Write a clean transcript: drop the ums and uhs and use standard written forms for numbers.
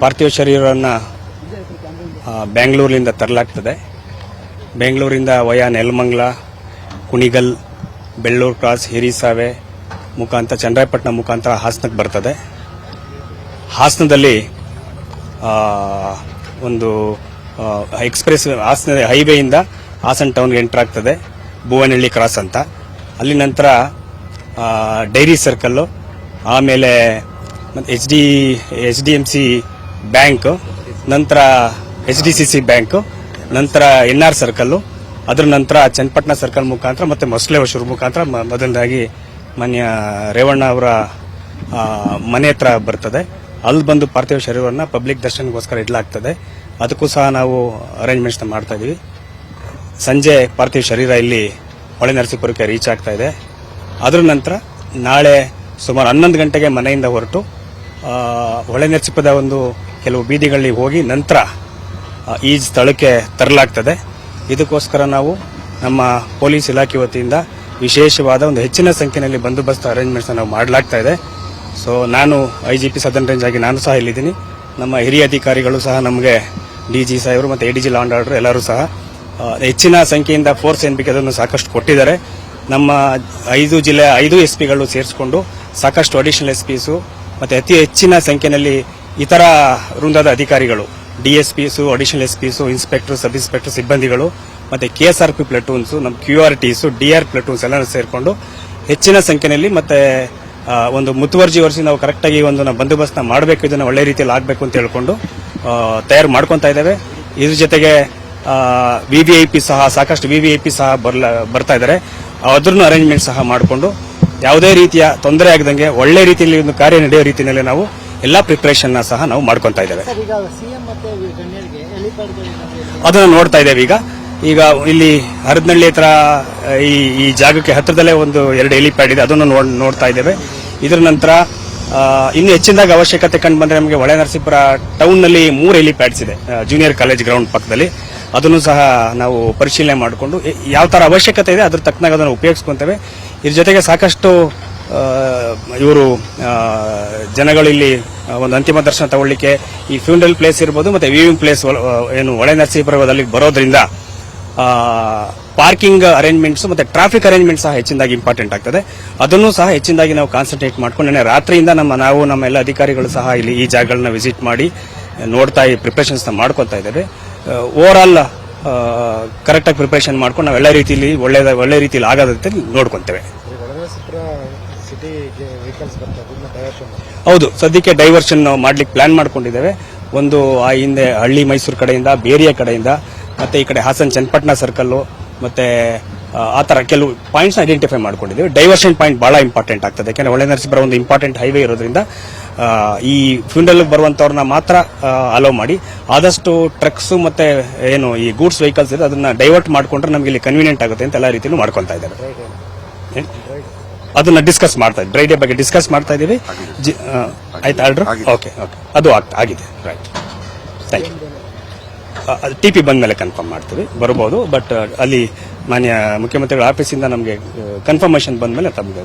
ಪಾರ್ಥಿವ ಶರೀರವನ್ನು ಬೆಂಗಳೂರಿನಿಂದ ತರಲಾಗ್ತದೆ. ಬೆಂಗಳೂರಿಂದ ವಯಾ ನೆಲಮಂಗಲ, ಕುಣಿಗಲ್, ಬೆಳ್ಳೂರು ಕ್ರಾಸ್, ಹಿರಿಸಾವೆ ಮುಖಾಂತರ ಚನ್ನರಾಯಪಟ್ಟಣ ಮುಖಾಂತರ ಹಾಸನಕ್ಕೆ ಬರ್ತದೆ. ಹಾಸನದಲ್ಲಿ ಒಂದು ಎಕ್ಸ್ಪ್ರೆಸ್ ಹಾಸನ ಹೈವೇಯಿಂದ ಹಾಸನ ಟೌನ್ಗೆ ಎಂಟರ್ ಆಗ್ತದೆ, ಭುವನಹಳ್ಳಿ ಕ್ರಾಸ್ ಅಂತ. ಅಲ್ಲಿ ನಂತರ ಡೈರಿ ಸರ್ಕಲ್ಲು, ಆಮೇಲೆ HDMC ಬ್ಯಾಂಕ್, ನಂತರ HDCC ಬ್ಯಾಂಕ್, ನಂತರ NR ಸರ್ಕಲ್ಲು, ಅದರ ನಂತರ ಚನ್ನಪಟ್ಟಣ ಸರ್ಕಲ್ ಮುಖಾಂತರ ಮತ್ತೆ ಮೊಸಳೆ ಹೊಸೂರು ಮುಖಾಂತರ ಮೊದಲನೇದಾಗಿ ಮಾನ್ಯ ರೇವಣ್ಣ ಅವರ ಮನೆ ಹತ್ರ ಬರ್ತದೆ. ಅಲ್ಲಿ ಬಂದು ಪಾರ್ಥಿವ ಶರೀರವನ್ನು ಪಬ್ಲಿಕ್ ದರ್ಶನಗೋಸ್ಕರ ಇಡಲಾಗ್ತದೆ. ಅದಕ್ಕೂ ಸಹ ನಾವು ಅರೇಂಜ್ಮೆಂಟ್ಸ್ ಮಾಡ್ತಾ ಇದೀವಿ. ಸಂಜೆ ಪಾರ್ಥಿವ ಶರೀರ ಇಲ್ಲಿ ಹೊಳೆನರಸೀಪುರಕ್ಕೆ ರೀಚ್ ಆಗ್ತಾ ಇದೆ. ಅದರ ನಂತರ ನಾಳೆ ಸುಮಾರು 11 ಗಂಟೆಗೆ ಮನೆಯಿಂದ ಹೊರಟು ಹೊಳೆನರಸೀಪುರದ ಒಂದು ಕೆಲವು ಬೀದಿಗಳಲ್ಲಿ ಹೋಗಿ ನಂತರ ಈ ಸ್ಥಳಕ್ಕೆ ತರಲಾಗ್ತದೆ. ಇದಕ್ಕೋಸ್ಕರ ನಾವು ನಮ್ಮ ಪೊಲೀಸ್ ಇಲಾಖೆ ವತಿಯಿಂದ ವಿಶೇಷವಾದ ಒಂದು ಹೆಚ್ಚಿನ ಸಂಖ್ಯೆಯಲ್ಲಿ ಬಂದೋಬಸ್ತ್ ಅರೇಂಜ್ಮೆಂಟ್ಸ್ ನಾವು ಮಾಡಲಾಗ್ತಾ ಇದೆ. ಸೊ ನಾನು IGP ಸದರ್ನ್ ರೇಂಜ್ ಆಗಿ ನಾನು ಸಹ ಇಲ್ಲಿದ್ದೀನಿ. ನಮ್ಮ ಹಿರಿಯ ಅಧಿಕಾರಿಗಳು ಸಹ ನಮಗೆ DG ಸಾಹೇಬರು ಮತ್ತು ADG ಲಾ ಅಂಡ್ ಆರ್ಡರ್ ಎಲ್ಲರೂ ಸಹ ಹೆಚ್ಚಿನ ಸಂಖ್ಯೆಯಿಂದ ಫೋರ್ಸ್ NBK ಅದನ್ನು ಸಾಕಷ್ಟು ಕೊಟ್ಟಿದ್ದಾರೆ. ನಮ್ಮ 5 ಜಿಲ್ಲೆಯ 5 SPಗಳು ಸೇರಿಸಿಕೊಂಡು ಸಾಕಷ್ಟು ಅಡಿಷನಲ್ SPs ಮತ್ತು ಅತಿ ಹೆಚ್ಚಿನ ಸಂಖ್ಯೆಯಲ್ಲಿ ಇತರ ವೃಂದದ ಅಧಿಕಾರಿಗಳು, DSPs, additional SPs, inspector, sub inspector ಸಿಬ್ಬಂದಿಗಳು ಮತ್ತು KSRP ಪ್ಲಟೂನ್ಸ್, ನಮ್ಮ QRTs, DR ಪ್ಲಟೂನ್ಸ್ ಎಲ್ಲ ಸೇರಿಕೊಂಡು ಹೆಚ್ಚಿನ ಸಂಖ್ಯೆಯಲ್ಲಿ ಮತ್ತೆ ಒಂದು ಮುತುವರ್ಜಿ ವಹಿಸಿ ನಾವು ಕರೆಕ್ಟಾಗಿ ಒಂದು ಬಂದೋಬಸ್ತ್ ಮಾಡಬೇಕು, ಇದನ್ನು ಒಳ್ಳೆ ರೀತಿಯಲ್ಲಿ ಆಗಬೇಕು ಅಂತ ಹೇಳ್ಕೊಂಡು ತಯಾರು ಮಾಡ್ಕೊತಾ ಇದ್ದೇವೆ. ಇದ್ರ ಜೊತೆಗೆ VVIP ಸಹ ಸಾಕಷ್ಟು VVIP ಸಹ ಬರ್ತಾ ಇದ್ದಾರೆ. ಅದ್ರನ್ನು ಅರೇಂಜ್ಮೆಂಟ್ ಸಹ ಮಾಡಿಕೊಂಡು ಯಾವುದೇ ರೀತಿಯ ತೊಂದರೆ ಆಗದಂಗೆ ಒಳ್ಳೆ ರೀತಿಯಲ್ಲಿ ಒಂದು ಕಾರ್ಯ ನಡೆಯೋ ರೀತಿಯಲ್ಲಿ ನಾವು ಎಲ್ಲಾ ಪ್ರಿಪರೇಷನ್ ಸಹ ನಾವು ಮಾಡ್ಕೊತಾ ಇದ್ದೇವೆ. ಅದನ್ನು ನೋಡ್ತಾ ಇದ್ದೇವೆ. ಈಗ ಇಲ್ಲಿ ಹರದನಹಳ್ಳಿ ಹತ್ರ ಈ ಜಾಗಕ್ಕೆ ಹತ್ತಿರದಲ್ಲೇ ಒಂದು 2 ಹೆಲಿಪ್ಯಾಡ್ ಇದೆ, ಅದನ್ನು ನೋಡ್ತಾ ಇದ್ದೇವೆ. ಇದರ ನಂತರ ಇನ್ನು ಹೆಚ್ಚಿನದಾಗಿ ಅವಶ್ಯಕತೆ ಕಂಡು ಬಂದರೆ ನಮಗೆ ಹೊಳೆನರಸೀಪುರ ಟೌನ್ ನಲ್ಲಿ 3 ಹೆಲಿಪ್ಯಾಡ್ಸ್ ಇದೆ, ಜೂನಿಯರ್ ಕಾಲೇಜ್ ಗ್ರೌಂಡ್ ಪಕ್ಕದಲ್ಲಿ. ಅದನ್ನು ಸಹ ನಾವು ಪರಿಶೀಲನೆ ಮಾಡಿಕೊಂಡು ಯಾವ ತರ ಅವಶ್ಯಕತೆ ಇದೆ ಅದ್ರ ತಕ್ಕನಾಗ ಅದನ್ನು ಉಪಯೋಗಿಸ್ಕೊಂತೇವೆ. ಇದ್ರ ಜೊತೆಗೆ ಸಾಕಷ್ಟು ಇವರು ಜನಗಳು ಇಲ್ಲಿ ಒಂದು ಅಂತಿಮ ದರ್ಶನ ತಗೊಳ್ಳಿಕ್ಕೆ ಈ ಫ್ಯೂನರಲ್ ಪ್ಲೇಸ್ ಇರ್ಬೋದು ಮತ್ತೆ ವಿವಿಂಗ್ ಪ್ಲೇಸ್ ಏನು ಹೊಳೆನರಸೀಪುರದಲ್ಲಿ ಬರೋದ್ರಿಂದ ಪಾರ್ಕಿಂಗ್ ಅರೇಂಜ್ಮೆಂಟ್ಸ್ ಮತ್ತೆ ಟ್ರಾಫಿಕ್ ಅರೇಂಜ್ಮೆಂಟ್ ಸಹ ಹೆಚ್ಚಿನದಾಗಿ ಇಂಪಾರ್ಟೆಂಟ್ ಆಗ್ತದೆ. ಅದನ್ನು ಸಹ ಹೆಚ್ಚಿನದಾಗಿ ನಾವು ಕಾನ್ಸಂಟ್ರೇಟ್ ಮಾಡ್ಕೊಂಡು ರಾತ್ರಿಯಿಂದ ನಮ್ಮ ಎಲ್ಲ ಅಧಿಕಾರಿಗಳು ಸಹ ಇಲ್ಲಿ ಈ ಜಾಗಗಳನ್ನ ವಿಸಿಟ್ ಮಾಡಿ ನೋಡ್ತಾ ಈ ಪ್ರಿಪರೇಷನ್ಸ್ ಮಾಡ್ಕೊತಾ ಇದ್ದೇವೆ. ಓವರ್ ಆಲ್ ಕರೆಕ್ಟಾಗಿ ಪ್ರಿಪರೇಷನ್ ಮಾಡ್ಕೊಂಡು ನಾವು ಎಲ್ಲ ರೀತಿಯಲ್ಲಿ ಒಳ್ಳೆ ರೀತಿಯಲ್ಲಿ ಆಗೋದಂತೆ ನೋಡ್ಕೊಂತೇವೆ. ಹೌದು, ಸದ್ಯಕ್ಕೆ ಡೈವರ್ಷನ್ ಮಾಡ್ಲಿಕ್ಕೆ ಪ್ಲಾನ್ ಮಾಡ್ಕೊಂಡಿದ್ದೇವೆ. ಒಂದು ಆ ಹಿಂದೆ ಹಳ್ಳಿ ಮೈಸೂರು ಕಡೆಯಿಂದ, ಬೇರಿಯ ಕಡೆಯಿಂದ, ಮತ್ತೆ ಈ ಕಡೆ ಹಾಸನ್ ಚನ್ನಪಟ್ಟಣ ಸರ್ಕಲ್ ಮತ್ತೆ ಆ ತರ ಕೆಲವು ಪಾಯಿಂಟ್ಸ್ ಐಡೆಂಟಿಫೈ ಮಾಡ್ಕೊಂಡಿದ್ದೇವೆ. ಡೈವರ್ಷನ್ ಪಾಯಿಂಟ್ ಬಹಳ ಇಂಪಾರ್ಟೆಂಟ್ ಆಗ್ತದೆ, ಯಾಕಂದ್ರೆ ಹೊಳೆನರಸೀಪುರ ಒಂದು ಇಂಪಾರ್ಟೆಂಟ್ ಹೈವೇ ಇರೋದ್ರಿಂದ ಈ ಫ್ಯೂನರಲ್ ಬರುವಂತವ್ರನ್ನ ಮಾತ್ರ ಅಲೋ ಮಾಡಿ, ಆದಷ್ಟು ಟ್ರಕ್ಸ್ ಮತ್ತೆ ಏನು ಈ ಗೂಡ್ಸ್ ವೆಹಿಕಲ್ಸ್ ಇದೆ ಅದನ್ನ ಡೈವರ್ಟ್ ಮಾಡ್ಕೊಂಡ್ರೆ ನಮಗೆ ಇಲ್ಲಿ ಕನ್ವೀನಿಯಂಟ್ ಆಗುತ್ತೆ ಅಂತ ಎಲ್ಲ ರೀತಿಯಲ್ಲೂ ಮಾಡ್ಕೊತಾ ಇದ್ದಾರೆ. ಅದನ್ನ ಡಿಸ್ಕಸ್ ಮಾಡ್ತಾ ಇದ್ದೀವಿ, ಡ್ರೈ ಡೇ ಬಗ್ಗೆ ಡಿಸ್ಕಸ್ ಮಾಡ್ತಾ ಇದೀವಿ. ಆಯ್ತಾ ಆರ್ಡರ್? ಓಕೆ, ಅದು ಆಗಿದೆ. Right, thank you. TP ಬಂದ ಮೇಲೆ ಕನ್ಫರ್ಮ್ ಮಾಡ್ತೀವಿ, ಬರಬಹುದು. ಬಟ್ ಅಲ್ಲಿ ಮಾನ್ಯ ಮುಖ್ಯಮಂತ್ರಿಗಳ ಆಫೀಸಿಂದ ನಮಗೆ ಕನ್ಫರ್ಮೇಶನ್ ಬಂದ ಮೇಲೆ ತಮಗೆ